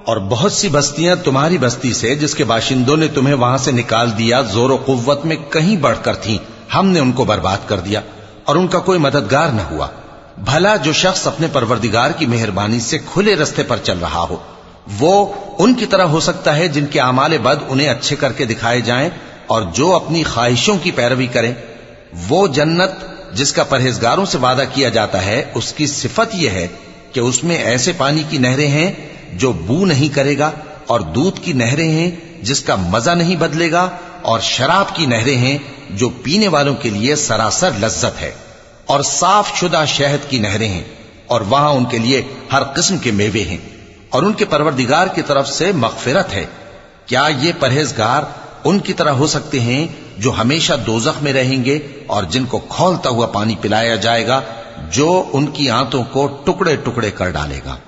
और बहुत सी बस्तियां तुम्हारी बस्ती से, जिसके बाशिंदों ने तुम्हें वहां से निकाल दिया, जोर व कुव्वत में कहीं बढ़कर थीं, हमने उनको बर्बाद कर दिया और उनका कोई मददगार न हुआ। भला जो शख्स अपने परवरदिगार की मेहरबानी से खुले रास्ते पर चल रहा हो, वो उनकी तरह हो सकता है जिनके आमाले बद उन्हें अच्छे करके दिखाए जाएं, और जो अपनी ख्वाहिशों की पैरवी करें। वो जन्नत जिसका परहेजगारों से वादा किया जाता है, उसकी सिफत यह है कि उसमें ऐसे पानी की नहरें हैं जो बू नहीं करेगा, और दूध की नहरें हैं जिसका मजा नहीं बदलेगा, और शराब की नहरें हैं जो पीने वालों के लिए सरासर लज्जत है, और साफ शुदा शहद की नहरें हैं, और वहां उनके लिए हर किस्म के मेवे हैं, और उनके परवरदिगार की तरफ से मगफिरत है। क्या ये परहेजगार उनकी तरह हो सकते हैं जो हमेशा दोजख में रहेंगे और जिनको खौलता हुआ पानी पिलाया जाएगा जो उनकी आंतों को टुकड़े टुकड़े कर डालेगा।